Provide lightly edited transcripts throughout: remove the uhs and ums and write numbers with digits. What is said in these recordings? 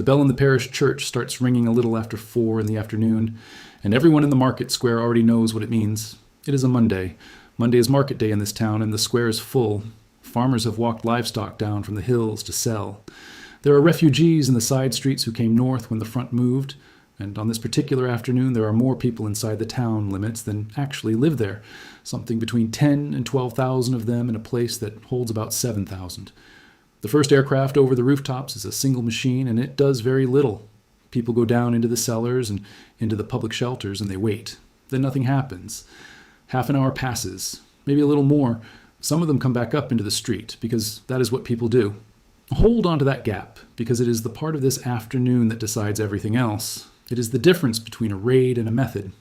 The bell in the parish church starts ringing a little after 4 in the afternoon, and everyone in the market square already knows what it means. It is a Monday. Monday is market day in this town, and the square is full. Farmers have walked livestock down from the hills to sell. There are refugees in the side streets who came north when the front moved, and on this particular afternoon there are more people inside the town limits than actually live there, something between 10 and 12,000 of them in a place that holds about 7,000. The first aircraft over the rooftops is a single machine, and it does very little. People go down into the cellars and into the public shelters, and they wait. Then nothing happens. Half an hour passes, maybe a little more. Some of them come back up into the street, because that is what people do. Hold on to that gap, because it is the part of this afternoon that decides everything else. It is the difference between a raid and a method.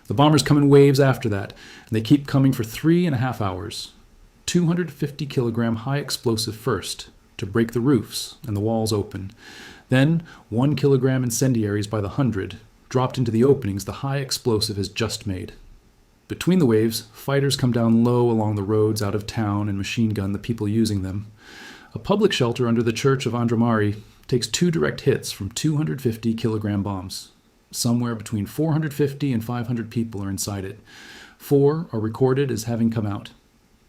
The bombers come in waves after that, and they keep coming for 3.5 hours. 250-kilogram high explosive first, to break the roofs and the walls open. Then 1-kilogram incendiaries by the 100, dropped into the openings the high explosive has just made. Between the waves, fighters come down low along the roads out of town and machine gun the people using them. A public shelter under the church of Andramari takes 2 direct hits from 250-kilogram bombs. Somewhere between 450 and 500 people are inside it. 4 are recorded as having come out.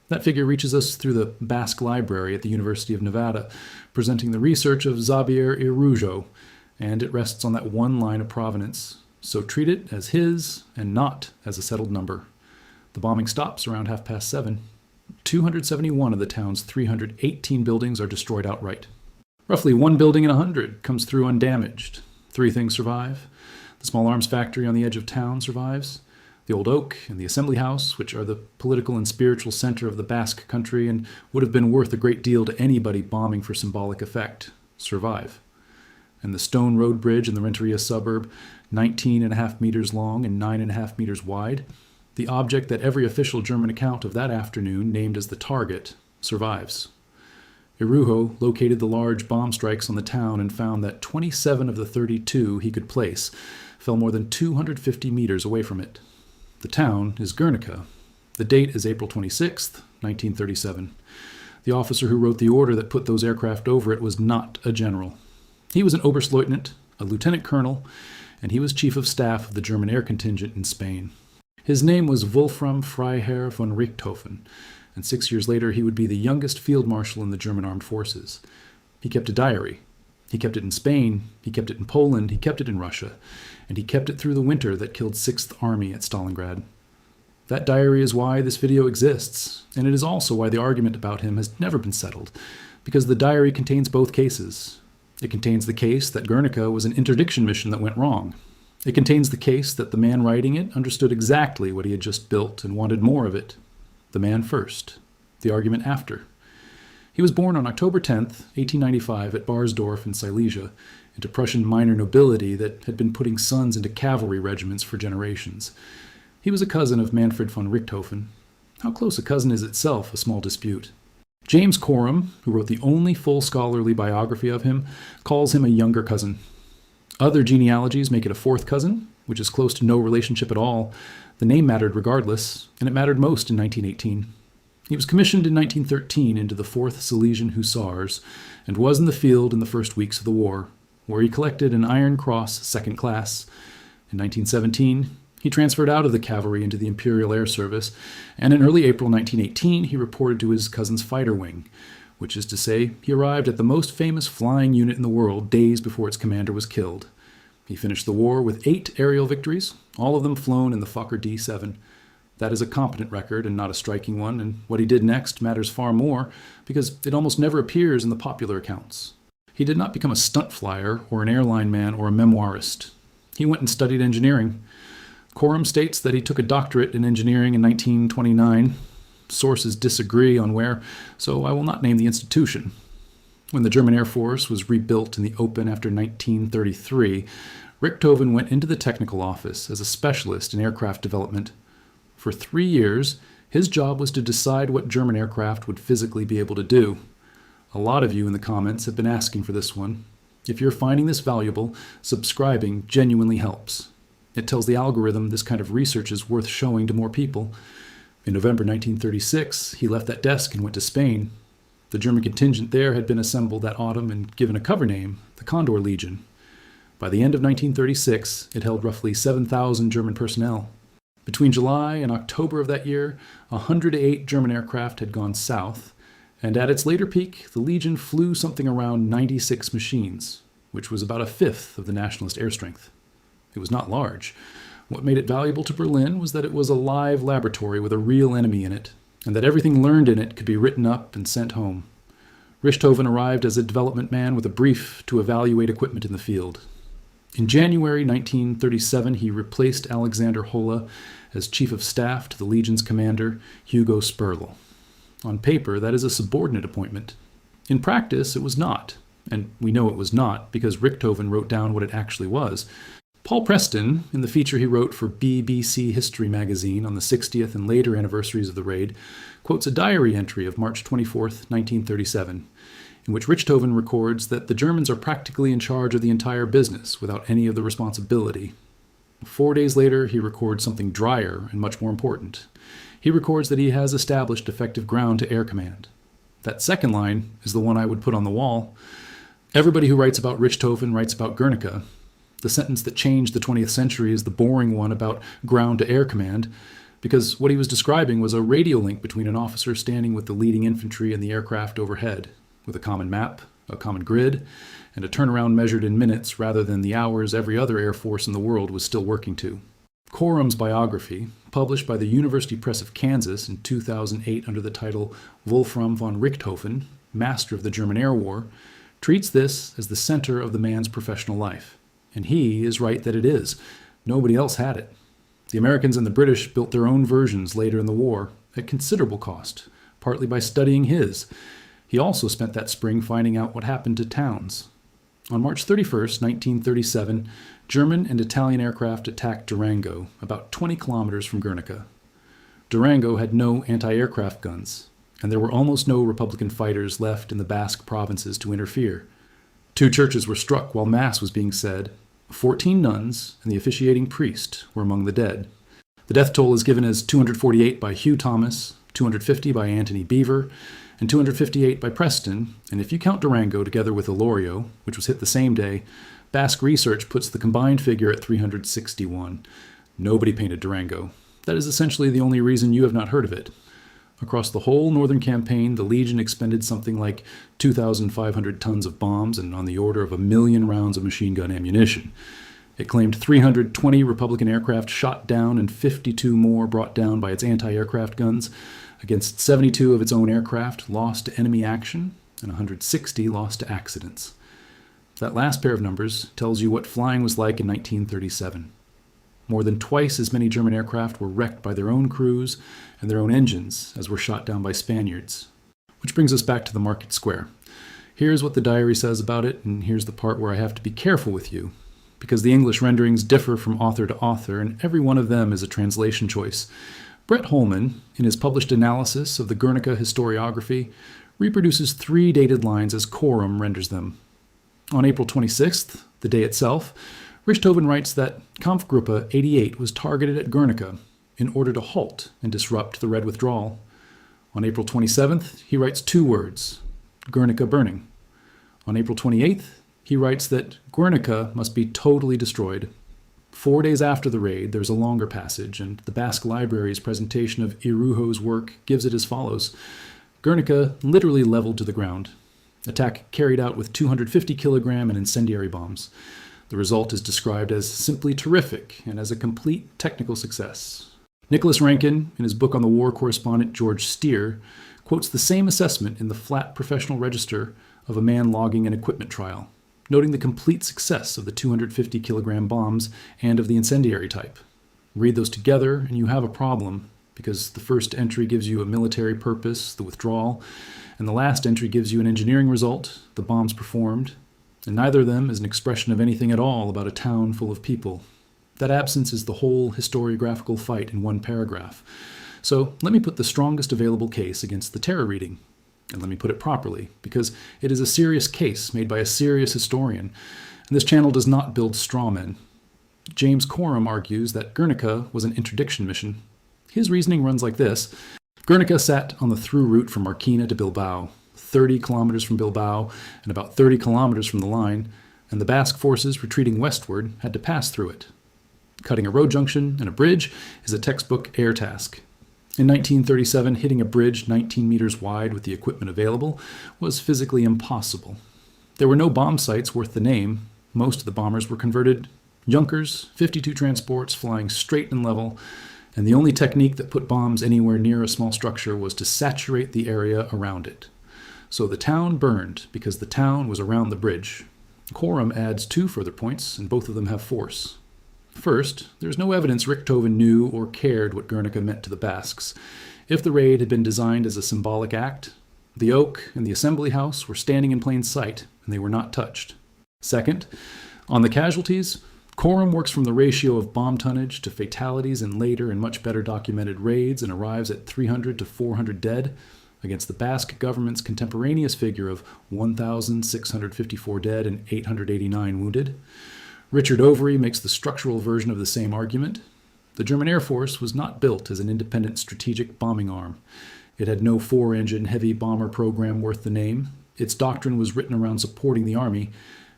That figure reaches us through the Basque Library at the University of Nevada, presenting the research of Xavier Irujo, and it rests on that one line of provenance. So treat it as his and not as a settled number. The bombing stops around 7:30. 271 of the town's 318 buildings are destroyed outright. Roughly 1 building in 100 comes through undamaged. 3 things survive. The small arms factory on the edge of town survives. The old oak and the assembly house, which are the political and spiritual center of the Basque country and would have been worth a great deal to anybody bombing for symbolic effect, survive. And the stone road bridge in the Renteria suburb, 19.5 meters long and 9.5 meters wide, the object that every official German account of that afternoon named as the target, survives. Irujo located the large bomb strikes on the town and found that 27 of the 32 he could place fell more than 250 meters away from it. The town is Guernica. The date is April 26th, 1937. The officer who wrote the order that put those aircraft over it was not a general. He was an Oberstleutnant, a lieutenant colonel, and he was chief of staff of the German air contingent in Spain. His name was Wolfram von Richthofen, and 6 years later he would be the youngest field marshal in the German armed forces. He kept a diary. He kept it in Spain, he kept it in Poland, he kept it in Russia, and he kept it through the winter that killed 6th Army at Stalingrad. That diary is why this video exists, and it is also why the argument about him has never been settled, because the diary contains both cases. It contains the case that Gernika was an interdiction mission that went wrong. It contains the case that the man writing it understood exactly what he had just built and wanted more of it. The man first, the argument after. He was born on October 10th, 1895 at Barsdorf in Silesia, into Prussian minor nobility that had been putting sons into cavalry regiments for generations. He was a cousin of Manfred von Richthofen. How close a cousin is itself a small dispute. James Coram, who wrote the only full scholarly biography of him, calls him a younger cousin. Other genealogies make it a 4th cousin, which is close to no relationship at all. The name mattered regardless, and it mattered most in 1918. He was commissioned in 1913 into the 4th Silesian Hussars, and was in the field in the first weeks of the war, where he collected an Iron Cross 2nd class. In 1917, he transferred out of the cavalry into the Imperial Air Service, and in early April 1918 he reported to his cousin's fighter wing, which is to say, he arrived at the most famous flying unit in the world days before its commander was killed. He finished the war with 8 aerial victories, all of them flown in the Fokker D-7. That is a competent record and not a striking one, and what he did next matters far more because it almost never appears in the popular accounts. He did not become a stunt flyer or an airline man or a memoirist. He went and studied engineering. Coram states that he took a doctorate in engineering in 1929. Sources disagree on where, so I will not name the institution. When the German Air Force was rebuilt in the open after 1933, Richtofen went into the technical office as a specialist in aircraft development. For 3 years, his job was to decide what German aircraft would physically be able to do. A lot of you in the comments have been asking for this one. If you're finding this valuable, subscribing genuinely helps. It tells the algorithm this kind of research is worth showing to more people. In November 1936, he left that desk and went to Spain. The German contingent there had been assembled that autumn and given a cover name, the Condor Legion. By the end of 1936, it held roughly 7,000 German personnel. Between July and October of that year, 108 German aircraft had gone south, and at its later peak, the Legion flew something around 96 machines, which was about a fifth of the nationalist air strength. It was not large. What made it valuable to Berlin was that it was a live laboratory with a real enemy in it, and that everything learned in it could be written up and sent home. Richthofen arrived as a development man with a brief to evaluate equipment in the field. In January 1937, he replaced Alexander Holle as Chief of Staff to the Legion's commander, Hugo Sperl. On paper, that is a subordinate appointment. In practice, it was not, and we know it was not because Richtofen wrote down what it actually was. Paul Preston, in the feature he wrote for BBC History magazine on the 60th and later anniversaries of the raid, quotes a diary entry of March 24, 1937, in which Richtofen records that the Germans are practically in charge of the entire business without any of the responsibility. 4 days later, he records something drier and much more important. He records that he has established effective ground-to-air command. That second line is the one I would put on the wall. Everybody who writes about Richtofen writes about Guernica. The sentence that changed the 20th century is the boring one about ground-to-air command, because what he was describing was a radio link between an officer standing with the leading infantry and the aircraft overhead, with a common map, a common grid, and a turnaround measured in minutes rather than the hours every other air force in the world was still working to. Corum's biography, published by the University Press of Kansas in 2008 under the title Wolfram von Richthofen, Master of the German Air War, treats this as the center of the man's professional life. And he is right that it is. Nobody else had it. The Americans and the British built their own versions later in the war, at considerable cost, partly by studying his. He also spent that spring finding out what happened to towns. On March 31st, 1937, German and Italian aircraft attacked Durango, about 20 kilometers from Gernika. Durango had no anti-aircraft guns, and there were almost no Republican fighters left in the Basque provinces to interfere. 2 churches were struck while Mass was being said. 14 nuns and the officiating priest were among the dead. The death toll is given as 248 by Hugh Thomas, 250 by Anthony Beaver, and 258 by Preston, and if you count Durango together with Ilorio, which was hit the same day, Basque research puts the combined figure at 361. Nobody painted Durango. That is essentially the only reason you have not heard of it. Across the whole northern campaign, the Legion expended something like 2,500 tons of bombs and on the order of 1 million rounds of machine gun ammunition. It claimed 320 Republican aircraft shot down and 52 more brought down by its anti-aircraft guns, against 72 of its own aircraft lost to enemy action and 160 lost to accidents. That last pair of numbers tells you what flying was like in 1937. More than twice as many German aircraft were wrecked by their own crews and their own engines as were shot down by Spaniards. Which brings us back to the market square. Here's what the diary says about it, and here's the part where I have to be careful with you, because the English renderings differ from author to author, and every one of them is a translation choice. Brett Holman, in his published analysis of the Guernica historiography, reproduces 3 dated lines as Corum renders them. On April 26th, the day itself, Richthofen writes that Kampfgruppe 88 was targeted at Guernica in order to halt and disrupt the Red Withdrawal. On April 27th, he writes 2 words, Guernica burning. On April 28th, he writes that Guernica must be totally destroyed. 4 days after the raid, there's a longer passage, and the Basque Library's presentation of Irujo's work gives it as follows. Guernica literally leveled to the ground. Attack carried out with 250-kilogram and incendiary bombs. The result is described as simply terrific and as a complete technical success. Nicholas Rankin, in his book on the war correspondent George Steer, quotes the same assessment in the flat professional register of a man logging an equipment trial, noting the complete success of the 250-kilogram bombs and of the incendiary type. Read those together and you have a problem, because the first entry gives you a military purpose, the withdrawal, and the last entry gives you an engineering result, the bombs performed, and neither of them is an expression of anything at all about a town full of people. That absence is the whole historiographical fight in one paragraph. So let me put the strongest available case against the terror reading. And let me put it properly, because it is a serious case made by a serious historian, and this channel does not build straw men. James Corum argues that Guernica was an interdiction mission. His reasoning runs like this. Guernica sat on the through route from Marquina to Bilbao, 30 kilometers from Bilbao and about 30 kilometers from the line, and the Basque forces retreating westward had to pass through it. Cutting a road junction and a bridge is a textbook air task. In 1937, hitting a bridge 19 meters wide with the equipment available was physically impossible. There were no bomb sites worth the name. Most of the bombers were converted Junkers, 52 transports flying straight and level, and the only technique that put bombs anywhere near a small structure was to saturate the area around it. So the town burned because the town was around the bridge. Quorum adds 2 further points, and both of them have force. First, there is no evidence Richtofen knew or cared what Guernica meant to the Basques. If the raid had been designed as a symbolic act, the oak and the assembly house were standing in plain sight, and they were not touched. Second, on the casualties, Quorum works from the ratio of bomb tonnage to fatalities in later and much better documented raids and arrives at 300 to 400 dead, against the Basque government's contemporaneous figure of 1,654 dead and 889 wounded. Richard Overy makes the structural version of the same argument. The German Air Force was not built as an independent strategic bombing arm. It had no 4-engine heavy bomber program worth the name. Its doctrine was written around supporting the Army,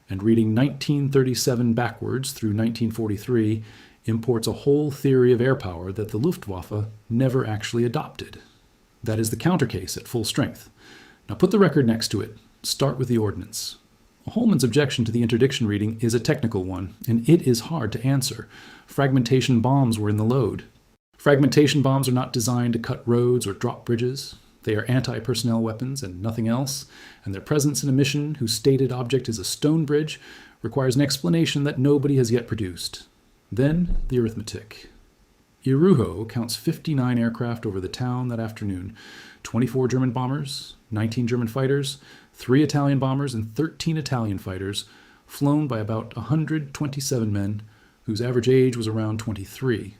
and reading 1937 backwards through 1943 imports a whole theory of air power that the Luftwaffe never actually adopted. That is the counter case at full strength. Now put the record next to it. Start with the ordnance. Holman's objection to the interdiction reading is a technical one, and it is hard to answer. Fragmentation bombs were in the load. Fragmentation bombs are not designed to cut roads or drop bridges. They are anti-personnel weapons and nothing else, and their presence in a mission whose stated object is a stone bridge requires an explanation that nobody has yet produced. Then, the arithmetic. Irujo counts 59 aircraft over the town that afternoon, 24 German bombers, 19 German fighters, 3 Italian bombers, and 13 Italian fighters, flown by about 127 men, whose average age was around 23.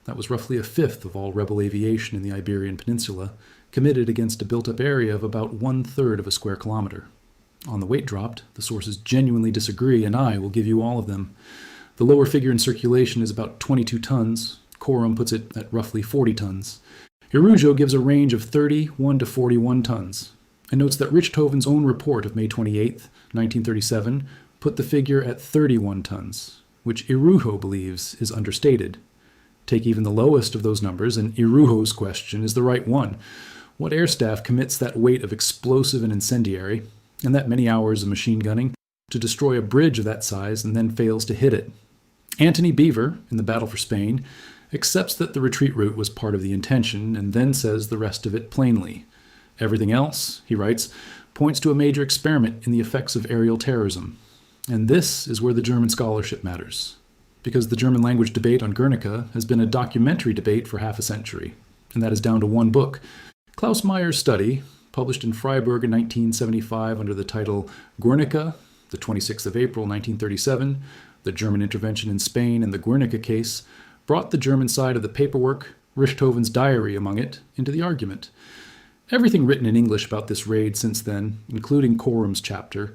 That was roughly a fifth of all rebel aviation in the Iberian Peninsula, committed against a built-up area of about 1/3 of a square kilometer. On the weight dropped, the sources genuinely disagree, and I will give you all of them. The lower figure in circulation is about 22 tons. Quorum puts it at roughly 40 tons. Irujo gives a range of 31 to 41 tons, and notes that Richtofen's own report of May 28, 1937, put the figure at 31 tons, which Irujo believes is understated. Take even the lowest of those numbers, and Irujo's question is the right one. What air staff commits that weight of explosive and incendiary, and that many hours of machine gunning, to destroy a bridge of that size and then fails to hit it? Antony Beevor, in the Battle for Spain, accepts that the retreat route was part of the intention and then says the rest of it plainly. Everything else, he writes, points to a major experiment in the effects of aerial terrorism. And this is where the German scholarship matters, because the German language debate on Guernica has been a documentary debate for half a century, and that is down to one book. Klaus Meyer's study, published in Freiburg in 1975 under the title Guernica, the 26th of April 1937, the German intervention in Spain and the Guernica case, brought the German side of the paperwork, Richthofen's diary among it, into the argument. Everything written in English about this raid since then, including Quorum's chapter,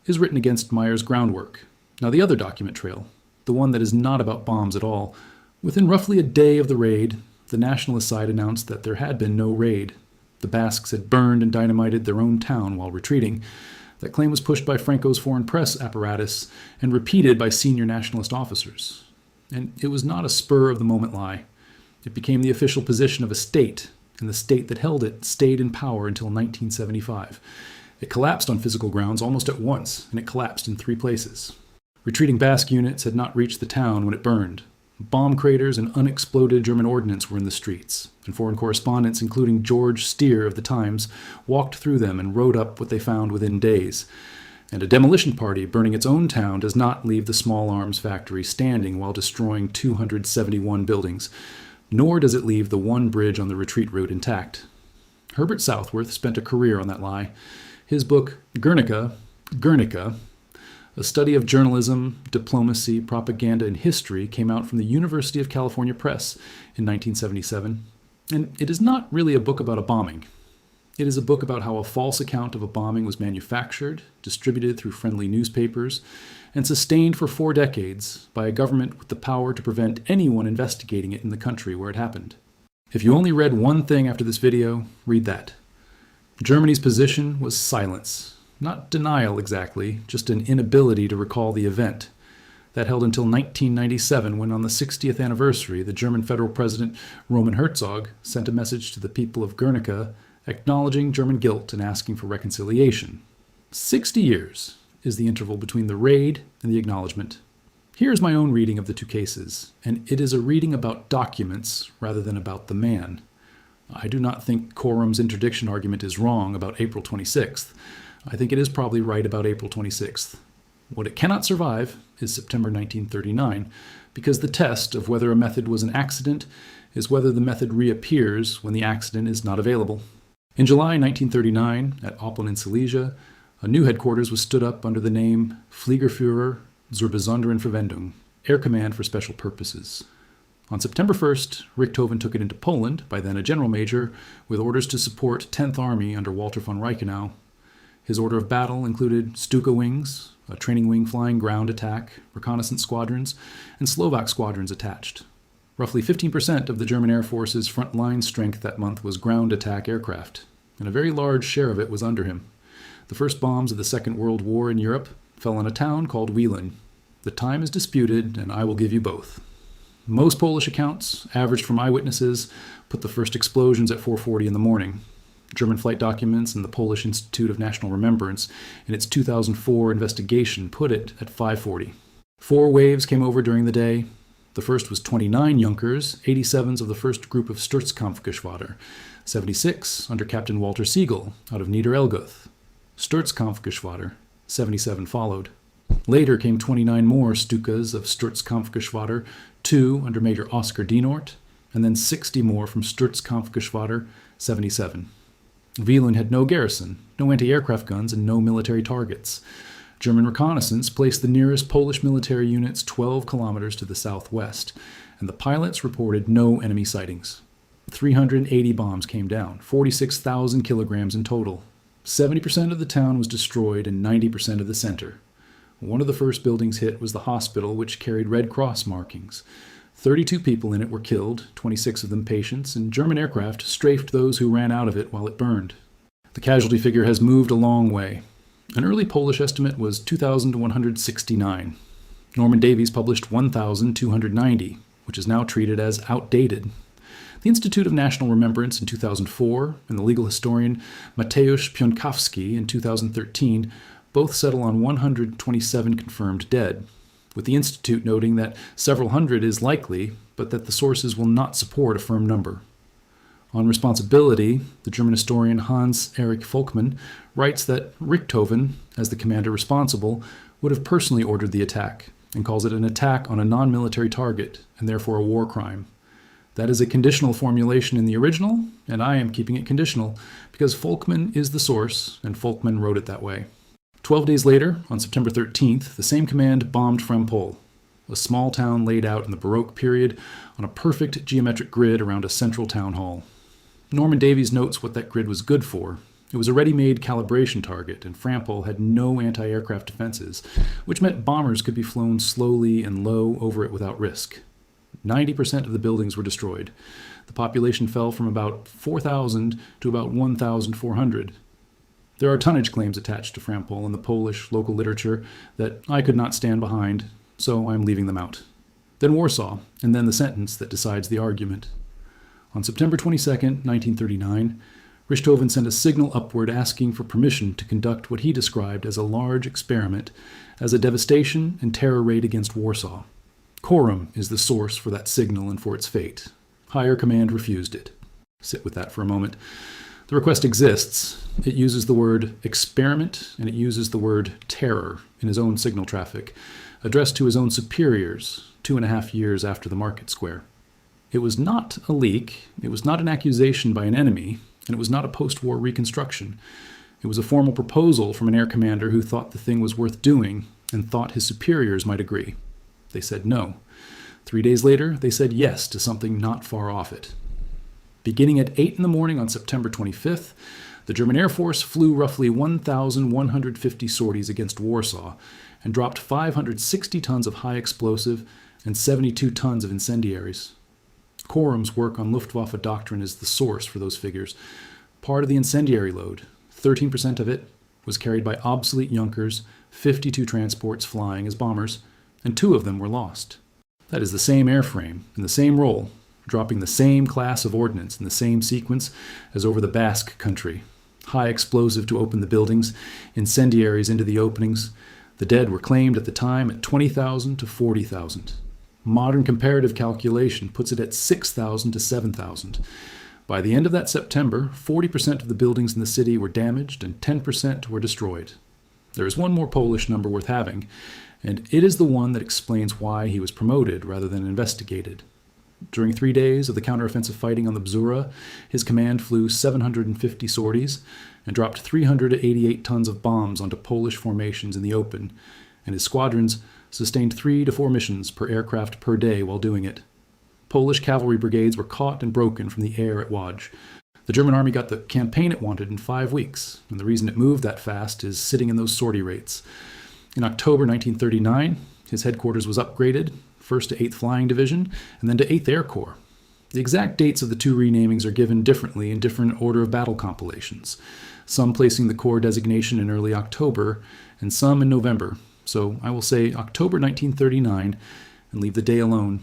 is written against Meyer's groundwork. Now the other document trail, the one that is not about bombs at all, within roughly a day of the raid, the nationalist side announced that there had been no raid. The Basques had burned and dynamited their own town while retreating. That claim was pushed by Franco's foreign press apparatus and repeated by senior nationalist officers. And it was not a spur-of-the-moment lie. It became the official position of a state, and the state that held it stayed in power until 1975. It collapsed on physical grounds almost at once, and it collapsed in 3 places. Retreating Basque units had not reached the town when it burned. Bomb craters and unexploded German ordnance were in the streets, and foreign correspondents, including George Steer of the Times, walked through them and wrote up what they found within days. And a demolition party burning its own town does not leave the small arms factory standing while destroying 271 buildings, nor does it leave the one bridge on the retreat route intact. Herbert Southworth spent a career on that lie. His book, Gernika, a study of journalism, diplomacy, propaganda, and history, came out from the University of California Press in 1977. And it is not really a book about a bombing. It is a book about how a false account of a bombing was manufactured, distributed through friendly newspapers, and sustained for 4 decades by a government with the power to prevent anyone investigating it in the country where it happened. If you only read one thing after this video, read that. Germany's position was silence. Not denial exactly, just an inability to recall the event. That held until 1997, when on the 60th anniversary, the German federal president Roman Herzog sent a message to the people of Guernica acknowledging German guilt and asking for reconciliation. 60 years is the interval between the raid and the acknowledgement. Here's my own reading of the two cases, and it is a reading about documents rather than about the man. I do not think Corum's interdiction argument is wrong about April 26th. I think it is probably right about April 26th. What it cannot survive is September 1939, because the test of whether a method was an accident is whether the method reappears when the accident is not available. In July 1939, at Oppeln in Silesia, a new headquarters was stood up under the name Fliegerführer zur besonderen Verwendung, Air Command for Special Purposes. On September 1st, Richtofen took it into Poland, by then a general major, with orders to support 10th Army under Walter von Reichenau. His order of battle included Stuka wings, a training wing flying ground attack, reconnaissance squadrons, and Slovak squadrons attached. Roughly 15% of the German Air Force's front-line strength that month was ground attack aircraft, and a very large share of it was under him. The first bombs of the Second World War in Europe fell on a town called Wieluń. The time is disputed, and I will give you both. Most Polish accounts, averaged from eyewitnesses, put the first explosions at 4:40 in the morning. German flight documents and the Polish Institute of National Remembrance, in its 2004 investigation, put it at 5:40. 4 waves came over during the day. The first was 29 Junkers, 87s of the first group of Sturzkampfgeschwader, 76 under Captain Walter Siegel out of Niederelguth. Sturzkampfgeschwader, 77 followed. Later came 29 more Stukas of Sturzkampfgeschwader, 2 under Major Oskar Dienort, and then 60 more from Sturzkampfgeschwader, 77. Wieluń had no garrison, no anti-aircraft guns, and no military targets. German reconnaissance placed the nearest Polish military units 12 kilometers to the southwest, and the pilots reported no enemy sightings. 380 bombs came down, 46,000 kilograms in total. 70% of the town was destroyed and 90% of the center. One of the first buildings hit was the hospital, which carried Red Cross markings. 32 people in it were killed, 26 of them patients, and German aircraft strafed those who ran out of it while it burned. The casualty figure has moved a long way. An early Polish estimate was 2,169. Norman Davies published 1,290, which is now treated as outdated. The Institute of National Remembrance in 2004 and the legal historian Mateusz Pionkowski in 2013 both settle on 127 confirmed dead, with the Institute noting that several hundred is likely, but that the sources will not support a firm number. On responsibility, the German historian Hans-Erich Volkmann writes that Richtofen, as the commander responsible, would have personally ordered the attack, and calls it an attack on a non-military target, and therefore a war crime. That is a conditional formulation in the original, and I am keeping it conditional, because Volkmann is the source, and Volkmann wrote it that way. 12 days later, on September 13th, the same command bombed Frampol, a small town laid out in the Baroque period on a perfect geometric grid around a central town hall. Norman Davies notes what that grid was good for. It was a ready-made calibration target, and Frampol had no anti-aircraft defenses, which meant bombers could be flown slowly and low over it without risk. 90% of the buildings were destroyed. The population fell from about 4,000 to about 1,400. There are tonnage claims attached to Frampol in the Polish local literature that I could not stand behind, so I'm leaving them out. Then Warsaw, and then the sentence that decides the argument. On September 22, 1939, Richtofen sent a signal upward asking for permission to conduct what he described as a large experiment as a devastation and terror raid against Warsaw. Corum is the source for that signal and for its fate. Higher command refused it. Sit with that for a moment. The request exists. It uses the word experiment and it uses the word terror in his own signal traffic, addressed to his own superiors 2.5 years after the market square. It was not a leak, it was not an accusation by an enemy, and it was not a post-war reconstruction. It was a formal proposal from an air commander who thought the thing was worth doing and thought his superiors might agree. They said no. 3 days later, they said yes to something not far off it. Beginning at 8 in the morning on September 25th, the German Air Force flew roughly 1,150 sorties against Warsaw and dropped 560 tons of high explosive and 72 tons of incendiaries. Corum's work on Luftwaffe doctrine is the source for those figures. Part of the incendiary load, 13% of it, was carried by obsolete Junkers, 52 transports flying as bombers, and 2 of them were lost. That is the same airframe in the same role, dropping the same class of ordnance in the same sequence as over the Basque country. High explosive to open the buildings, incendiaries into the openings. The dead were claimed at the time at 20,000 to 40,000. Modern comparative calculation puts it at 6,000 to 7,000. By the end of that September, 40% of the buildings in the city were damaged and 10% were destroyed. There is one more Polish number worth having, and it is the one that explains why he was promoted rather than investigated. During 3 days of the counteroffensive fighting on the Bzura, his command flew 750 sorties and dropped 388 tons of bombs onto Polish formations in the open, and his squadrons sustained 3 to 4 missions per aircraft per day while doing it. Polish cavalry brigades were caught and broken from the air at Łódź. The German army got the campaign it wanted in 5 weeks, and the reason it moved that fast is sitting in those sortie rates. In October 1939, his headquarters was upgraded, first to 8th Flying Division, and then to 8th Air Corps. The exact dates of the 2 renamings are given differently in different order of battle compilations, some placing the Corps designation in early October, and some in November, so I will say October 1939 and leave the day alone.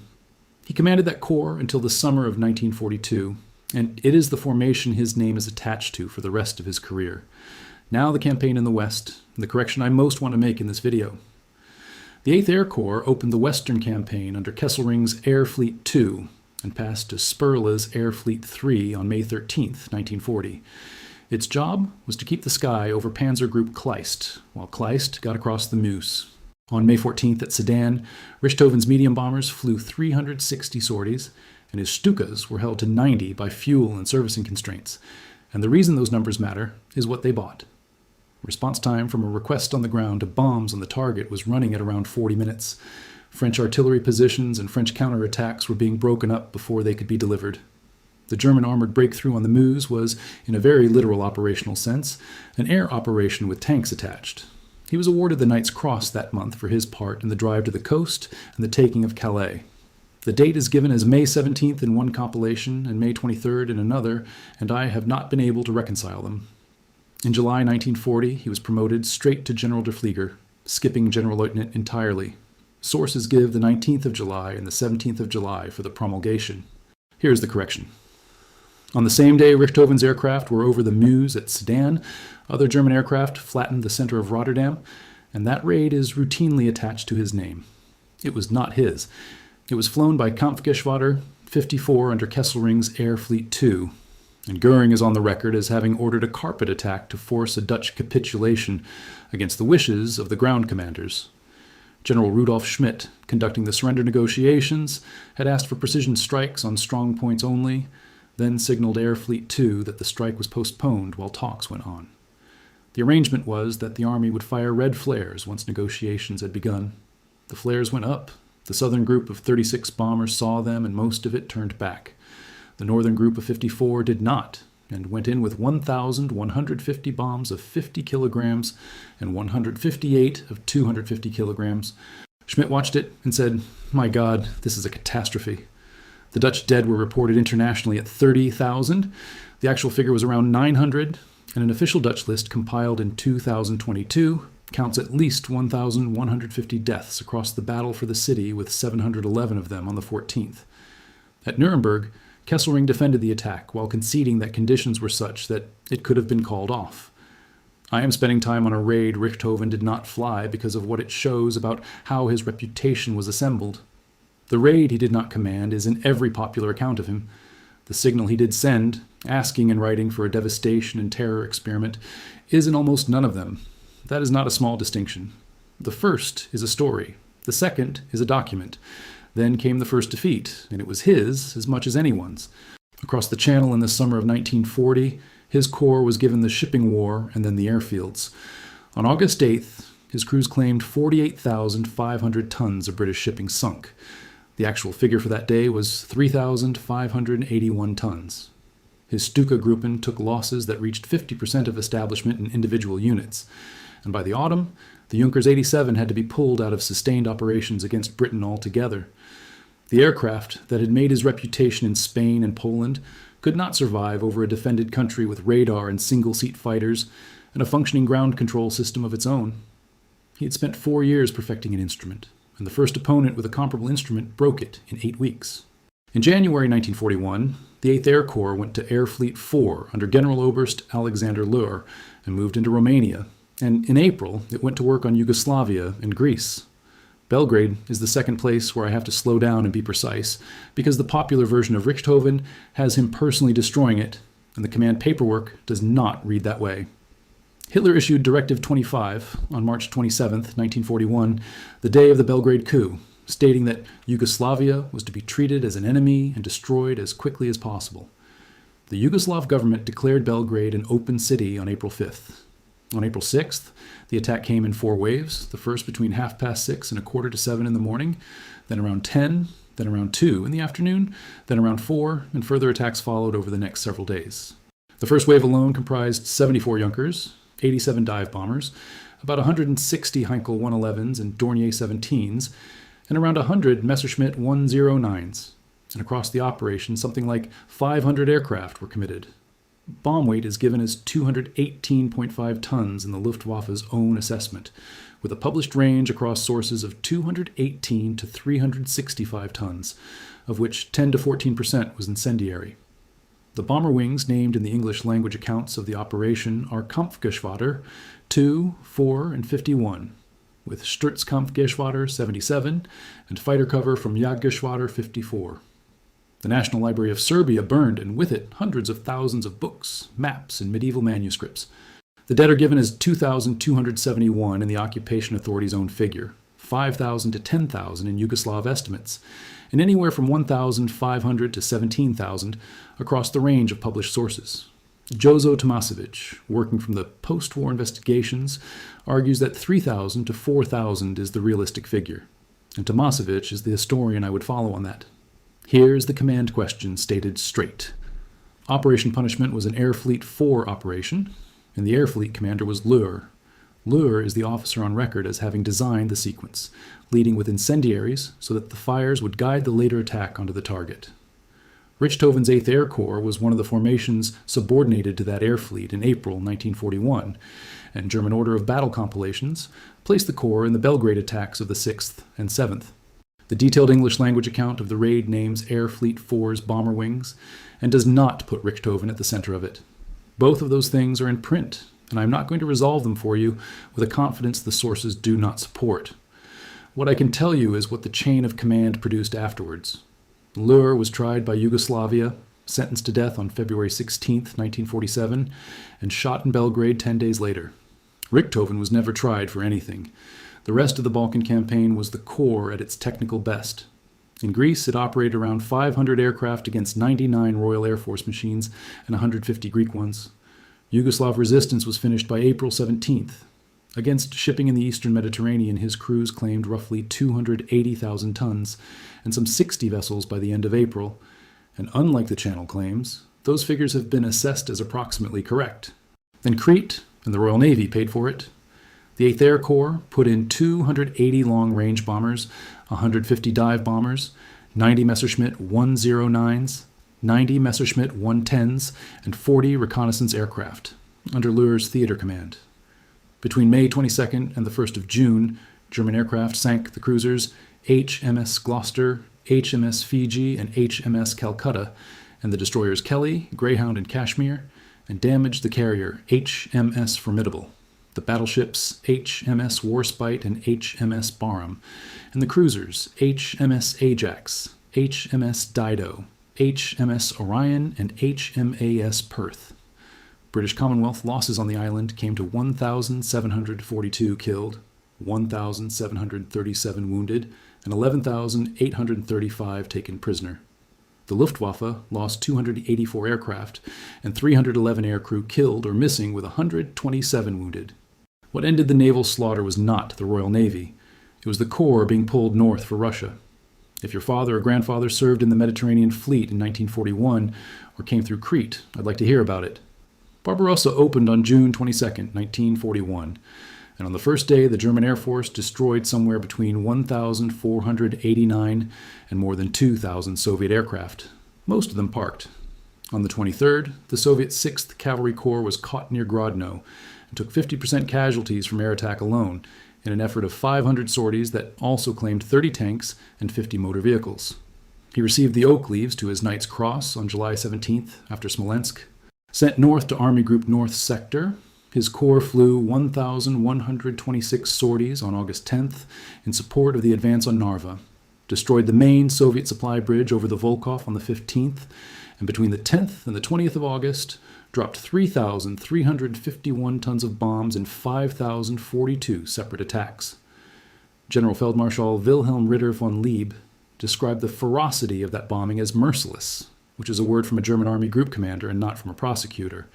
He commanded that corps until the summer of 1942, and it is the formation his name is attached to for the rest of his career. Now the campaign in the West, and the correction I most want to make in this video. The 8th Air Corps opened the Western campaign under Kesselring's Air Fleet 2 and passed to Sperla's Air Fleet 3 on May 13, 1940. Its job was to keep the sky over Panzer Group Kleist, while Kleist got across the Meuse. On May 14th at Sedan, Richthofen's medium bombers flew 360 sorties, and his Stukas were held to 90 by fuel and servicing constraints. And the reason those numbers matter is what they bought. Response time from a request on the ground to bombs on the target was running at around 40 minutes. French artillery positions and French counterattacks were being broken up before they could be delivered. The German armored breakthrough on the Meuse was, in a very literal operational sense, an air operation with tanks attached. He was awarded the Knight's Cross that month for his part in the drive to the coast and the taking of Calais. The date is given as May 17th in one compilation and May 23rd in another, and I have not been able to reconcile them. In July 1940, he was promoted straight to General der Flieger, skipping General Lieutenant entirely. Sources give the 19th of July and the 17th of July for the promulgation. Here's the correction. On the same day Richthofen's aircraft were over the Meuse at Sedan, other German aircraft flattened the center of Rotterdam, and that raid is routinely attached to his name. It was not his. It was flown by Kampfgeschwader 54 under Kesselring's Air Fleet 2, and Göring is on the record as having ordered a carpet attack to force a Dutch capitulation against the wishes of the ground commanders. General Rudolf Schmidt, conducting the surrender negotiations, had asked for precision strikes on strong points only, then signaled Air Fleet 2 that the strike was postponed while talks went on. The arrangement was that the army would fire red flares once negotiations had begun. The flares went up. The southern group of 36 bombers saw them, and most of it turned back. The northern group of 54 did not, and went in with 1,150 bombs of 50 kilograms and 158 of 250 kilograms. Schmidt watched it and said, "My God, this is a catastrophe." The Dutch dead were reported internationally at 30,000. The actual figure was around 900, and an official Dutch list compiled in 2022 counts at least 1,150 deaths across the battle for the city, with 711 of them on the 14th. At Nuremberg, Kesselring defended the attack while conceding that conditions were such that it could have been called off. I am spending time on a raid Richthofen did not fly because of what it shows about how his reputation was assembled. The raid he did not command is in every popular account of him. The signal he did send, asking in writing for a devastation and terror experiment, is in almost none of them. That is not a small distinction. The first is a story. The second is a document. Then came the first defeat, and it was his as much as anyone's. Across the Channel in the summer of 1940, his corps was given the shipping war and then the airfields. On August 8th, his crews claimed 48,500 tons of British shipping sunk. The actual figure for that day was 3,581 tons. His Stuka-Gruppen took losses that reached 50% of establishment in individual units, and by the autumn, the Junkers 87 had to be pulled out of sustained operations against Britain altogether. The aircraft that had made his reputation in Spain and Poland could not survive over a defended country with radar and single-seat fighters, and a functioning ground control system of its own. He had spent 4 years perfecting an instrument, and the first opponent with a comparable instrument broke it in 8 weeks. In January 1941, the 8th Air Corps went to Air Fleet 4 under General Oberst Alexander Löhr and moved into Romania, and in April it went to work on Yugoslavia and Greece. Belgrade is the second place where I have to slow down and be precise, because the popular version of Richtofen has him personally destroying it, and the command paperwork does not read that way. Hitler issued Directive 25 on March 27, 1941, the day of the Belgrade coup, stating that Yugoslavia was to be treated as an enemy and destroyed as quickly as possible. The Yugoslav government declared Belgrade an open city on April 5th. On April 6th, the attack came in 4 waves, the first between 6:30 and 6:45 in the morning, then around 10, then around 2 in the afternoon, then around 4, and further attacks followed over the next several days. The first wave alone comprised 74 Junkers, 87 dive bombers, about 160 Heinkel 111s and Dornier 17s, and around 100 Messerschmitt 109s. And across the operation, something like 500 aircraft were committed. Bomb weight is given as 218.5 tons in the Luftwaffe's own assessment, with a published range across sources of 218 to 365 tons, of which 10 to 14% was incendiary. The bomber wings named in the English language accounts of the operation are Kampfgeschwader 2, 4, and 51, with Sturzkampfgeschwader 77 and fighter cover from Jagdgeschwader 54. The National Library of Serbia burned, and with it, hundreds of thousands of books, maps, and medieval manuscripts. The dead are given as 2,271 in the occupation authority's own figure, 5,000 to 10,000 in Yugoslav estimates, and anywhere from 1,500 to 17,000 across the range of published sources. Jozo Tomasevic, working from the post-war investigations, argues that 3,000 to 4,000 is the realistic figure, and Tomasevic is the historian I would follow on that. Here's the command question stated straight. Operation Punishment was an Air Fleet 4 operation, and the Air Fleet commander was Löhr. Löhr is the officer on record as having designed the sequence, leading with incendiaries so that the fires would guide the later attack onto the target. Richthofen's 8th Air Corps was one of the formations subordinated to that air fleet in April 1941, and German Order of Battle compilations placed the Corps in the Belgrade attacks of the 6th and 7th. The detailed English language account of the raid names Air Fleet 4's bomber wings and does not put Richthofen at the center of it. Both of those things are in print, and I'm not going to resolve them for you with a confidence the sources do not support. What I can tell you is what the chain of command produced afterwards. Löhr was tried by Yugoslavia, sentenced to death on February 16, 1947, and shot in Belgrade 10 days later. Richtofen was never tried for anything. The rest of the Balkan campaign was the Corps at its technical best. In Greece, it operated around 500 aircraft against 99 Royal Air Force machines and 150 Greek ones. Yugoslav resistance was finished by April 17th. Against shipping in the eastern Mediterranean, his crews claimed roughly 280,000 tons and some 60 vessels by the end of April, and unlike the Channel claims, those figures have been assessed as approximately correct. Then Crete and the Royal Navy paid for it. The 8th Air Corps put in 280 long-range bombers, 150 dive bombers, 90 Messerschmitt 109s, 90 Messerschmitt 110s, and 40 reconnaissance aircraft, under Löhr's theater command. Between May 22nd and the 1st of June, German aircraft sank the cruisers HMS Gloucester, HMS Fiji, and HMS Calcutta, and the destroyers Kelly, Greyhound, and Kashmir, and damaged the carrier HMS Formidable, the battleships HMS Warspite and HMS Barham, and the cruisers HMS Ajax, HMS Dido, HMS Orion, and HMAS Perth. British Commonwealth losses on the island came to 1,742 killed, 1,737 wounded, and 11,835 taken prisoner. The Luftwaffe lost 284 aircraft and 311 aircrew killed or missing, with 127 wounded. What ended the naval slaughter was not the Royal Navy. It was the Corps being pulled north for Russia. If your father or grandfather served in the Mediterranean fleet in 1941 or came through Crete, I'd like to hear about it. Barbarossa opened on June 22, 1941, and on the first day the German Air Force destroyed somewhere between 1,489 and more than 2,000 Soviet aircraft, most of them parked. On the 23rd, the Soviet 6th Cavalry Corps was caught near Grodno, and took 50% casualties from air attack alone in an effort of 500 sorties that also claimed 30 tanks and 50 motor vehicles. He received the Oak Leaves to his Knight's Cross on July 17th after Smolensk. Sent north to Army Group North Sector, his corps flew 1,126 sorties on August 10th in support of the advance on Narva, destroyed the main Soviet supply bridge over the Volkhov on the 15th, and between the 10th and the 20th of August, dropped 3,351 tons of bombs in 5,042 separate attacks. General Feldmarschall Wilhelm Ritter von Lieb described the ferocity of that bombing as merciless, which is a word from a German army group commander and not from a prosecutor.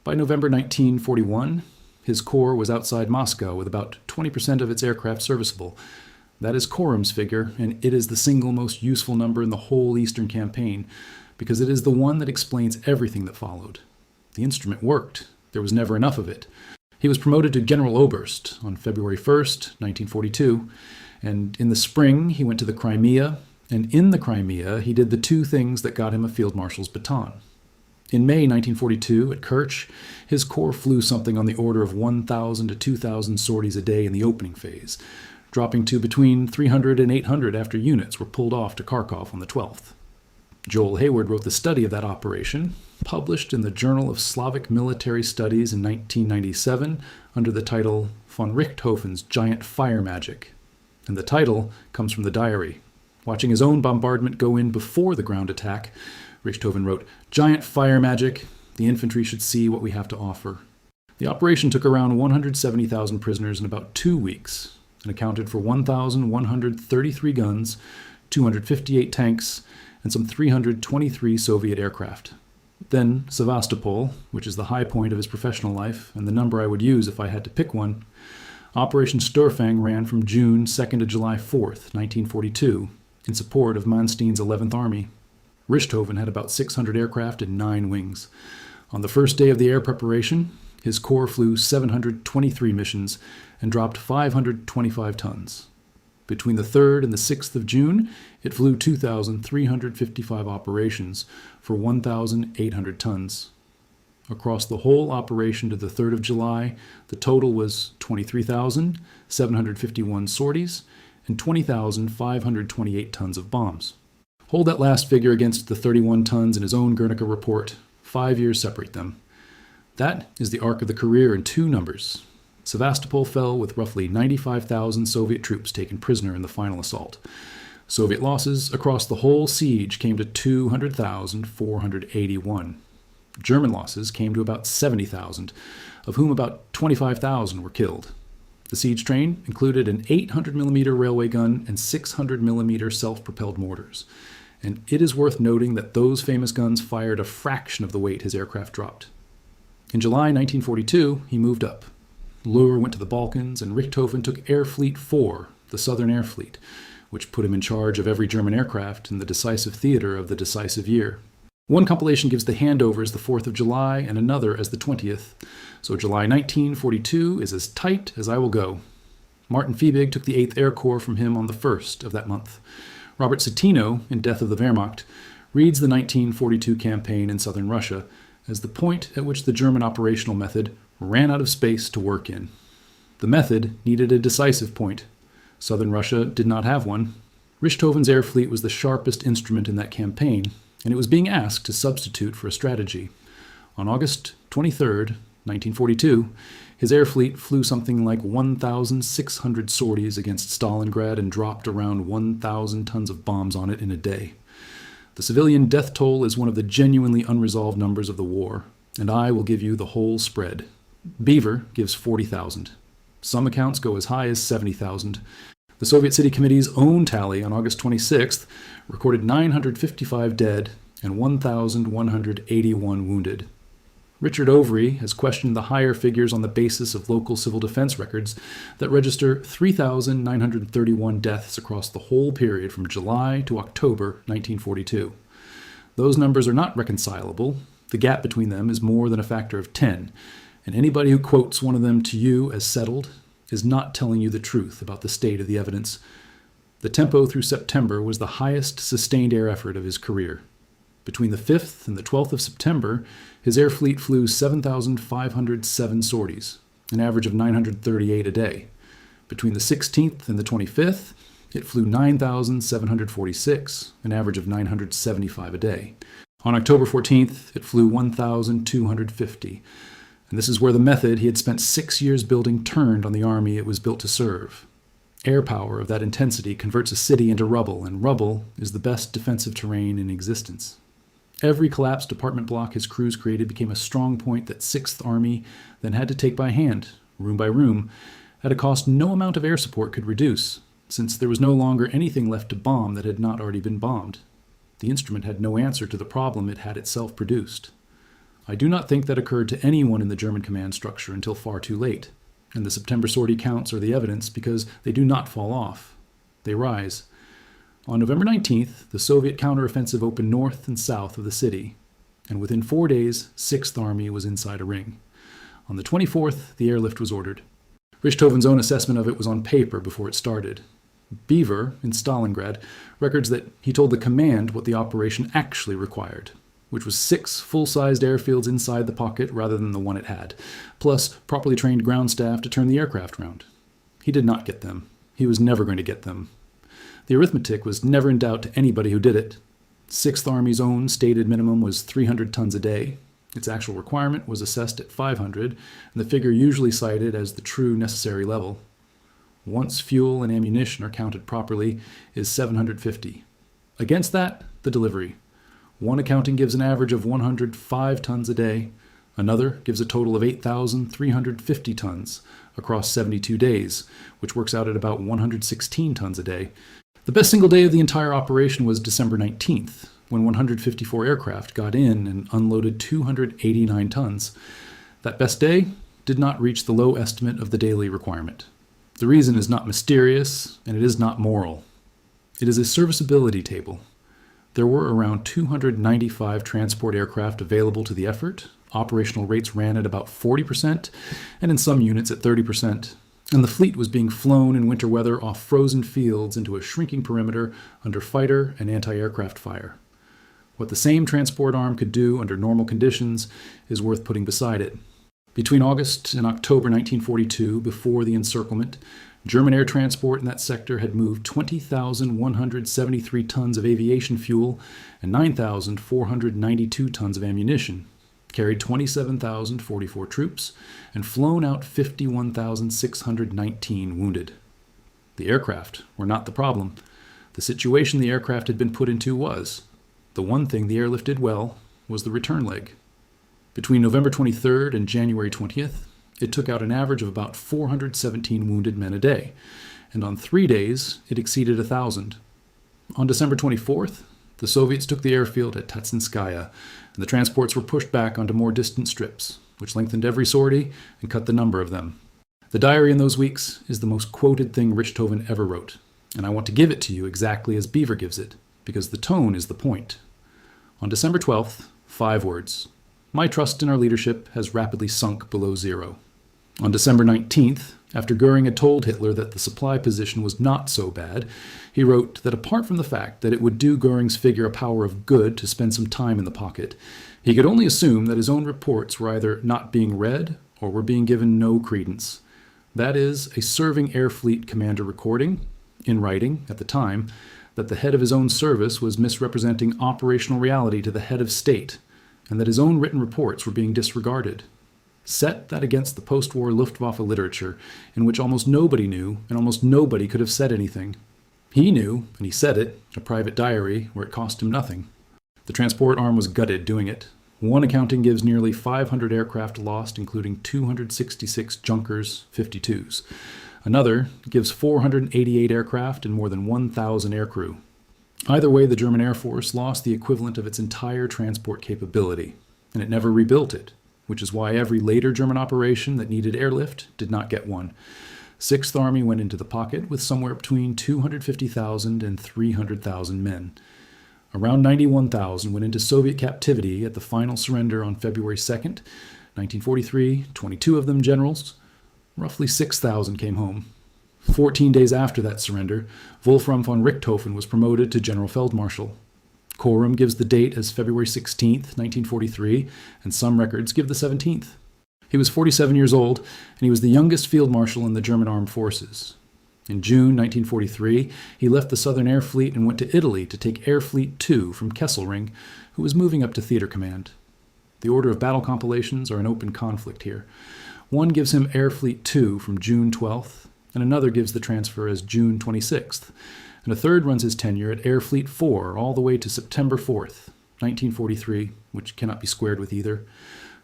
By November 1941, his corps was outside Moscow with about 20% of its aircraft serviceable. That is Korum's figure, and it is the single most useful number in the whole Eastern campaign, because it is the one that explains everything that followed. The instrument worked. There was never enough of it. He was promoted to General Oberst on February 1st, 1942, and in the spring he went to the Crimea, and in the Crimea he did the two things that got him a field marshal's baton. In May 1942, at Kerch, his corps flew something on the order of 1,000 to 2,000 sorties a day in the opening phase, dropping to between 300 and 800 after units were pulled off to Kharkov on the 12th. Joel Hayward wrote the study of that operation, published in the Journal of Slavic Military Studies in 1997 under the title Von Richthofen's Giant Fire Magic. And the title comes from the diary. Watching his own bombardment go in before the ground attack, Richtofen wrote, "Giant fire magic. The infantry should see what we have to offer." The operation took around 170,000 prisoners in about 2 weeks and accounted for 1,133 guns, 258 tanks, and some 323 Soviet aircraft. Then Sevastopol, which is the high point of his professional life and the number I would use if I had to pick one, Operation Sturfang ran from June 2nd to July 4th, 1942, in support of Manstein's 11th Army. Richtofen had about 600 aircraft and 9 wings. On the first day of the air preparation, his corps flew 723 missions and dropped 525 tons. Between the 3rd and the 6th of June, it flew 2,355 operations for 1,800 tons. Across the whole operation to the 3rd of July, the total was 23,751 sorties and 20,528 tons of bombs. Hold that last figure against the 31 tons in his own Guernica report. 5 years separate them. That is the arc of the career in 2 numbers. Sevastopol fell with roughly 95,000 Soviet troops taken prisoner in the final assault. Soviet losses across the whole siege came to 200,481. German losses came to about 70,000, of whom about 25,000 were killed. The siege train included an 800mm railway gun and 600mm self-propelled mortars. And it is worth noting that those famous guns fired a fraction of the weight his aircraft dropped. In July 1942, he moved up. Löhr went to the Balkans, and Richtofen took Air Fleet 4, the Southern Air Fleet, which put him in charge of every German aircraft in the decisive theater of the decisive year. One compilation gives the handover as the 4th of July and another as the 20th, so July 1942 is as tight as I will go. Martin Fiebig took the 8th Air Corps from him on the 1st of that month. Robert Citino, in Death of the Wehrmacht, reads the 1942 campaign in southern Russia as the point at which the German operational method ran out of space to work in. The method needed a decisive point. Southern Russia did not have one. Richthofen's air fleet was the sharpest instrument in that campaign, and it was being asked to substitute for a strategy. On August 23, 1942, his air fleet flew something like 1,600 sorties against Stalingrad and dropped around 1,000 tons of bombs on it in a day. The civilian death toll is one of the genuinely unresolved numbers of the war, and I will give you the whole spread. Beaver gives 40,000. Some accounts go as high as 70,000. The Soviet City Committee's own tally on August 26th recorded 955 dead and 1,181 wounded. Richard Overy has questioned the higher figures on the basis of local civil defense records that register 3,931 deaths across the whole period from July to October 1942. Those numbers are not reconcilable. The gap between them is more than a factor of 10, and anybody who quotes one of them to you as settled is not telling you the truth about the state of the evidence. The tempo through September was the highest sustained air effort of his career. Between the 5th and the 12th of September, his air fleet flew 7,507 sorties, an average of 938 a day. Between the 16th and the 25th, it flew 9,746, an average of 975 a day. On October 14th, it flew 1,250. And this is where the method he had spent 6 years building turned on the army it was built to serve. Air power of that intensity converts a city into rubble, and rubble is the best defensive terrain in existence. Every collapsed apartment block his crews created became a strong point that 6th Army then had to take by hand, room by room, at a cost no amount of air support could reduce, since there was no longer anything left to bomb that had not already been bombed. The instrument had no answer to the problem it had itself produced. I do not think that occurred to anyone in the German command structure until far too late, and the September sortie counts are the evidence because they do not fall off. They rise. On November 19th, the Soviet counteroffensive opened north and south of the city, and within 4 days, 6th Army was inside a ring. On the 24th, the airlift was ordered. Richthofen's own assessment of it was on paper before it started. Beaver, in Stalingrad, records that he told the command what the operation actually required, which was 6 full-sized airfields inside the pocket rather than the one it had, plus properly trained ground staff to turn the aircraft round. He did not get them. He was never going to get them. The arithmetic was never in doubt to anybody who did it. 6th Army's own stated minimum was 300 tons a day. Its actual requirement was assessed at 500, and the figure usually cited as the true necessary level. Once fuel and ammunition are counted properly, is 750. Against that, the delivery. One accounting gives an average of 105 tons a day. Another gives a total of 8,350 tons across 72 days, which works out at about 116 tons a day. The best single day of the entire operation was December 19th, when 154 aircraft got in and unloaded 289 tons. That best day did not reach the low estimate of the daily requirement. The reason is not mysterious, and it is not moral. It is a serviceability table. There were around 295 transport aircraft available to the effort. Operational rates ran at about 40%, and in some units at 30%. And the fleet was being flown in winter weather off frozen fields into a shrinking perimeter under fighter and anti-aircraft fire. What the same transport arm could do under normal conditions is worth putting beside it. Between August and October 1942, before the encirclement, German air transport in that sector had moved 20,173 tons of aviation fuel and 9,492 tons of ammunition, carried 27,044 troops, and flown out 51,619 wounded. The aircraft were not the problem. The situation the aircraft had been put into was. The one thing the airlift did well was the return leg. Between November 23rd and January 20th, it took out an average of about 417 wounded men a day, and on 3 days, it exceeded 1,000. On December 24th, the Soviets took the airfield at Tatsinskaya, and the transports were pushed back onto more distant strips, which lengthened every sortie and cut the number of them. The diary in those weeks is the most quoted thing Richtofen ever wrote, and I want to give it to you exactly as Beaver gives it, because the tone is the point. On December 12th, 5 words. My trust in our leadership has rapidly sunk below 0. On December 19th, after Goering had told Hitler that the supply position was not so bad, he wrote that apart from the fact that it would do Goering's figure a power of good to spend some time in the pocket, he could only assume that his own reports were either not being read or were being given no credence. That is, a serving air fleet commander recording, in writing at the time, that the head of his own service was misrepresenting operational reality to the head of state, and that his own written reports were being disregarded. Set that against the post-war Luftwaffe literature, in which almost nobody knew and almost nobody could have said anything. He knew, and he said it, a private diary where it cost him nothing. The transport arm was gutted doing it. One accounting gives nearly 500 aircraft lost, including 266 Junkers 52s. Another gives 488 aircraft and more than 1,000 aircrew. Either way, the German Air Force lost the equivalent of its entire transport capability, and it never rebuilt it, which is why every later German operation that needed airlift did not get one. 6th Army went into the pocket with somewhere between 250,000 and 300,000 men. Around 91,000 went into Soviet captivity at the final surrender on February 2nd, 1943, 22 of them generals. Roughly 6,000 came home. 14 days after that surrender, Wolfram von Richthofen was promoted to General Feldmarschall. Coram gives the date as February 16th, 1943, and some records give the 17th. He was 47 years old, and he was the youngest field marshal in the German armed forces. In June 1943, he left the Southern Air Fleet and went to Italy to take Air Fleet 2 from Kesselring, who was moving up to theater command. The order of battle compilations are an open conflict here. One gives him Air Fleet 2 from June 12th, and another gives the transfer as June 26th, and a third runs his tenure at Air Fleet 4 all the way to September 4th, 1943, which cannot be squared with either.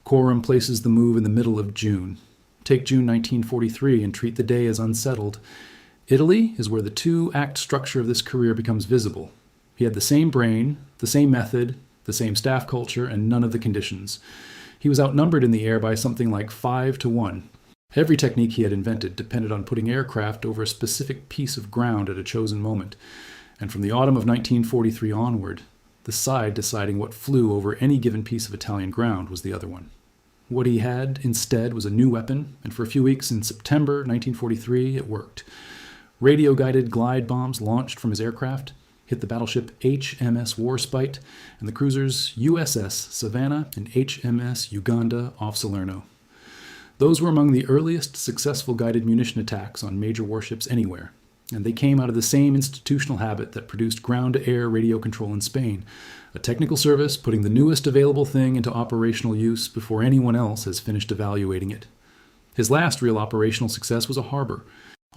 Coram places the move in the middle of June. Take June 1943 and treat the day as unsettled. Italy is where the two-act structure of this career becomes visible. He had the same brain, the same method, the same staff culture, and none of the conditions. He was outnumbered in the air by something like 5-1. Every technique he had invented depended on putting aircraft over a specific piece of ground at a chosen moment, and from the autumn of 1943 onward, the side deciding what flew over any given piece of Italian ground was the other one. What he had instead was a new weapon, and for a few weeks in September 1943 it worked. Radio-guided glide bombs launched from his aircraft hit the battleship HMS Warspite and the cruisers USS Savannah and HMS Uganda off Salerno. Those were among the earliest successful guided munition attacks on major warships anywhere, and they came out of the same institutional habit that produced ground-to-air radio control in Spain, a technical service putting the newest available thing into operational use before anyone else has finished evaluating it. His last real operational success was a harbor.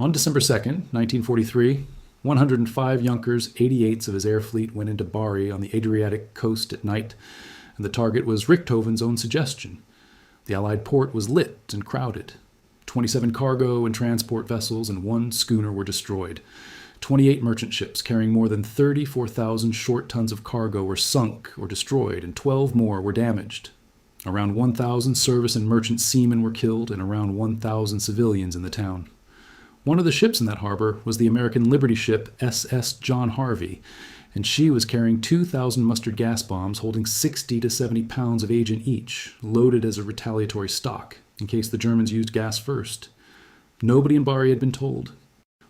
On December 2nd, 1943, 105 Junkers 88s of his air fleet went into Bari on the Adriatic coast at night, and the target was Richthofen's own suggestion. The Allied port was lit and crowded. 27 cargo and transport vessels and one schooner were destroyed. 28 merchant ships carrying more than 34,000 short tons of cargo were sunk or destroyed, and 12 more were damaged. Around 1,000 service and merchant seamen were killed, and around 1,000 civilians in the town. One of the ships in that harbor was the American Liberty ship SS John Harvey, and she was carrying 2,000 mustard gas bombs holding 60 to 70 pounds of agent each, loaded as a retaliatory stock, in case the Germans used gas first. Nobody in Bari had been told.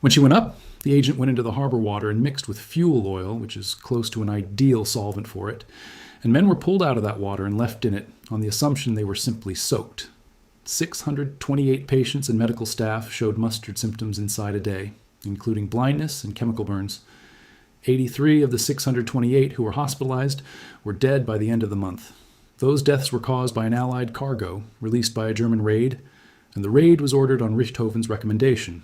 When she went up, the agent went into the harbor water and mixed with fuel oil, which is close to an ideal solvent for it, and men were pulled out of that water and left in it on the assumption they were simply soaked. 628 patients and medical staff showed mustard symptoms inside a day, including blindness and chemical burns. 83 of the 628 who were hospitalized were dead by the end of the month. Those deaths were caused by an Allied cargo released by a German raid, and the raid was ordered on Richthofen's recommendation.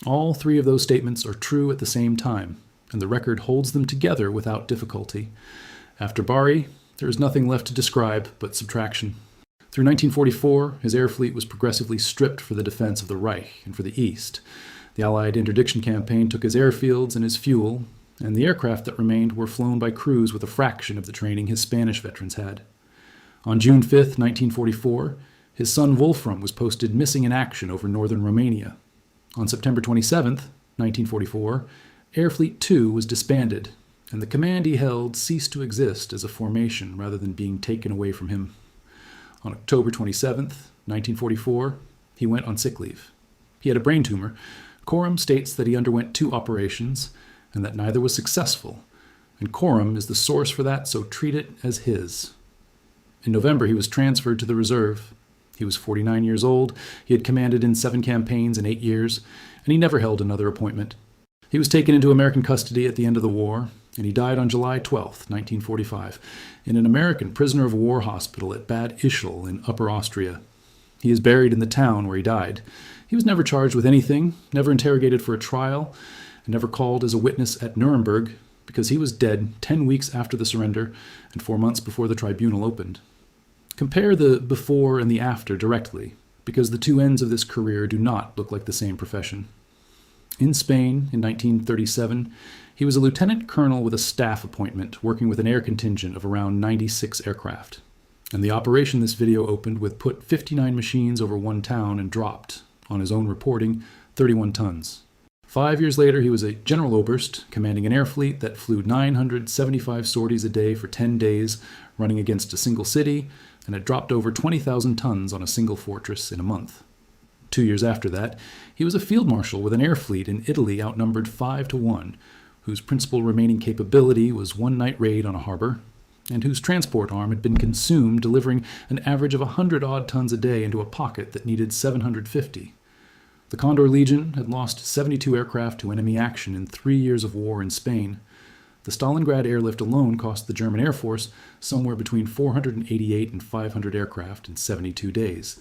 All three of those statements are true at the same time, and the record holds them together without difficulty. After Bari, there is nothing left to describe but subtraction. Through 1944, his air fleet was progressively stripped for the defense of the Reich and for the East. The Allied interdiction campaign took his airfields and his fuel, and the aircraft that remained were flown by crews with a fraction of the training his Spanish veterans had. On June 5, 1944, his son Wolfram was posted missing in action over northern Romania. On September 27, 1944, Air Fleet 2 was disbanded, and the command he held ceased to exist as a formation rather than being taken away from him. On October 27, 1944, he went on sick leave. He had a brain tumor. Coram states that he underwent 2 operations and that neither was successful, and Coram is the source for that, so treat it as his. In November, he was transferred to the reserve. He was 49 years old, he had commanded in 7 campaigns in 8 years, and he never held another appointment. He was taken into American custody at the end of the war, and he died on July 12, 1945, in an American prisoner of war hospital at Bad Ischl in Upper Austria. He is buried in the town where he died. He was never charged with anything, never interrogated for a trial, and never called as a witness at Nuremberg, because he was dead 10 weeks after the surrender and 4 months before the tribunal opened. Compare the before and the after directly, because the two ends of this career do not look like the same profession. In Spain, in 1937, he was a lieutenant colonel with a staff appointment, working with an air contingent of around 96 aircraft. And the operation this video opened with put 59 machines over one town and dropped, on his own reporting, 31 tons. 5 years later, he was a General Oberst, commanding an air fleet that flew 975 sorties a day for 10 days, running against a single city, and had dropped over 20,000 tons on a single fortress in a month. 2 years after that, he was a field marshal with an air fleet in Italy outnumbered 5-1, whose principal remaining capability was one night raid on a harbor, and whose transport arm had been consumed delivering an average of 100-odd tons a day into a pocket that needed 750. The Condor Legion had lost 72 aircraft to enemy action in 3 years of war in Spain. The Stalingrad airlift alone cost the German Air Force somewhere between 488 and 500 aircraft in 72 days.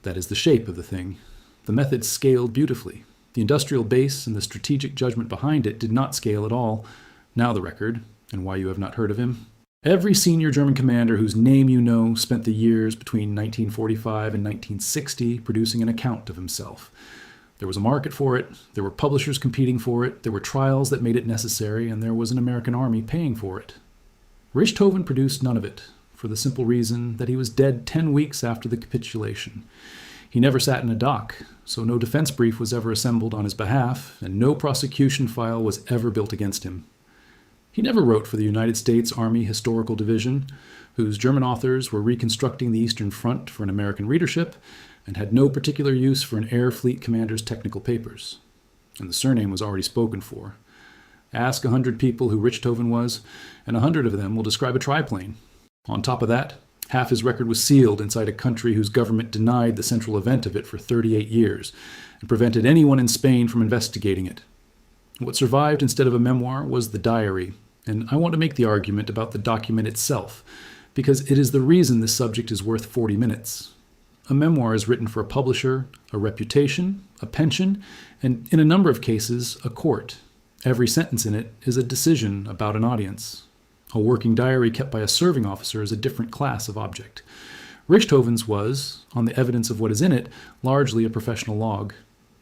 That is the shape of the thing. The method scaled beautifully. The industrial base and the strategic judgment behind it did not scale at all. Now the record, and why you have not heard of him. Every senior German commander whose name you know spent the years between 1945 and 1960 producing an account of himself. There was a market for it, there were publishers competing for it, there were trials that made it necessary, and there was an American army paying for it. Richtofen produced none of it, for the simple reason that he was dead 10 weeks after the capitulation. He never sat in a dock, so no defense brief was ever assembled on his behalf, and no prosecution file was ever built against him. He never wrote for the United States Army Historical Division, whose German authors were reconstructing the Eastern Front for an American readership, and had no particular use for an air fleet commander's technical papers. And the surname was already spoken for. Ask 100 people who Richtofen was, and 100 of them will describe a triplane. On top of that, half his record was sealed inside a country whose government denied the central event of it for 38 years, and prevented anyone in Spain from investigating it. What survived instead of a memoir was the diary, and I want to make the argument about the document itself, because it is the reason this subject is worth 40 minutes. A memoir is written for a publisher, a reputation, a pension, and in a number of cases, a court. Every sentence in it is a decision about an audience. A working diary kept by a serving officer is a different class of object. Richthofen's was, on the evidence of what is in it, largely a professional log.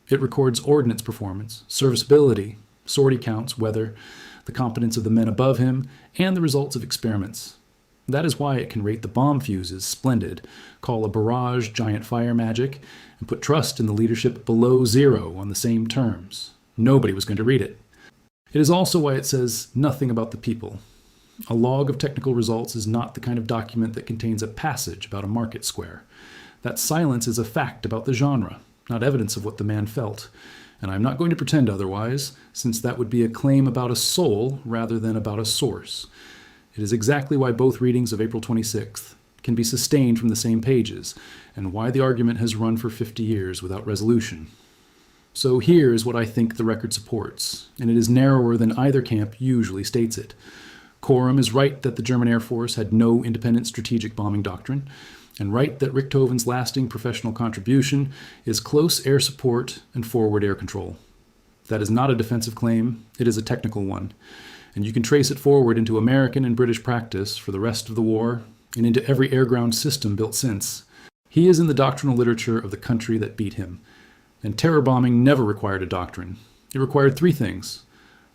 It records ordnance performance, serviceability, sortie counts, weather, the competence of the men above him, and the results of experiments. That is why it can rate the bomb fuses splendid, call a barrage giant fire magic, and put trust in the leadership below zero on the same terms. Nobody was going to read it. It is also why it says nothing about the people. A log of technical results is not the kind of document that contains a passage about a market square. That silence is a fact about the genre, not evidence of what the man felt. And I'm not going to pretend otherwise, since that would be a claim about a soul rather than about a source. It is exactly why both readings of April 26th can be sustained from the same pages, and why the argument has run for 50 years without resolution. So here is what I think the record supports, and it is narrower than either camp usually states it. Coram is right that the German Air Force had no independent strategic bombing doctrine, and right that Richthofen's lasting professional contribution is close air support and forward air control. That is not a defensive claim, it is a technical one, and you can trace it forward into American and British practice for the rest of the war, and into every air-ground system built since. He is in the doctrinal literature of the country that beat him, and terror bombing never required a doctrine. It required three things: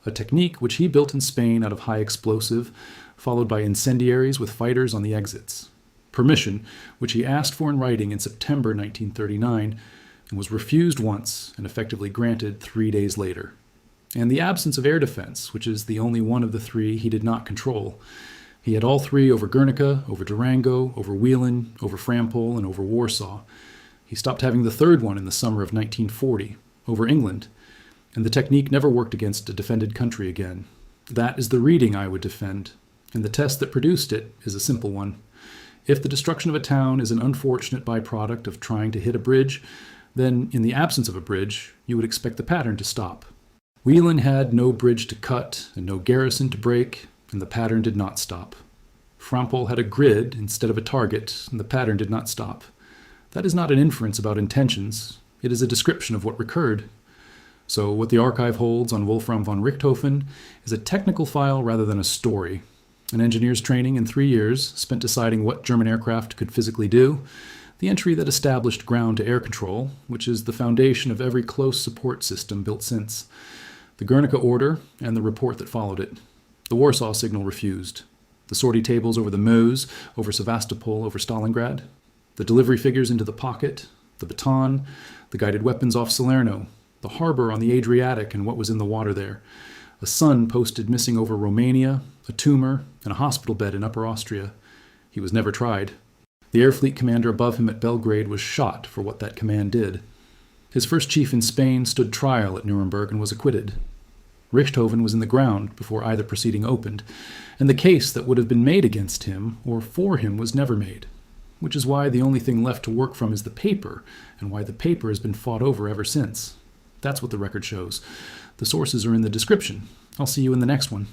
a technique which he built in Spain out of high explosive, followed by incendiaries with fighters on the exits; permission, which he asked for in writing in September 1939, and was refused once and effectively granted 3 days later; and the absence of air defense, which is the only one of the three he did not control. He had all three over Guernica, over Durango, over Wieluń, over Frampol, and over Warsaw. He stopped having the third one in the summer of 1940, over England, and the technique never worked against a defended country again. That is the reading I would defend, and the test that produced it is a simple one. If the destruction of a town is an unfortunate byproduct of trying to hit a bridge, then in the absence of a bridge, you would expect the pattern to stop. Wieluń had no bridge to cut and no garrison to break, and the pattern did not stop. Frampol had a grid instead of a target, and the pattern did not stop. That is not an inference about intentions. It is a description of what recurred. So what the archive holds on Wolfram von Richthofen is a technical file rather than a story. An engineer's training in 3 years, spent deciding what German aircraft could physically do, the entry that established ground-to-air control, which is the foundation of every close support system built since, the Gernika order, and the report that followed it. The Warsaw signal refused. The sortie tables over the Meuse, over Sevastopol, over Stalingrad. The delivery figures into the pocket, the baton, the guided weapons off Salerno, the harbor on the Adriatic and what was in the water there, a son posted missing over Romania, a tumor, and a hospital bed in Upper Austria. He was never tried. The air fleet commander above him at Belgrade was shot for what that command did. His first chief in Spain stood trial at Nuremberg and was acquitted. Richtofen was in the ground before either proceeding opened, and the case that would have been made against him or for him was never made, which is why the only thing left to work from is the paper, and why the paper has been fought over ever since. That's what the record shows. The sources are in the description. I'll see you in the next one.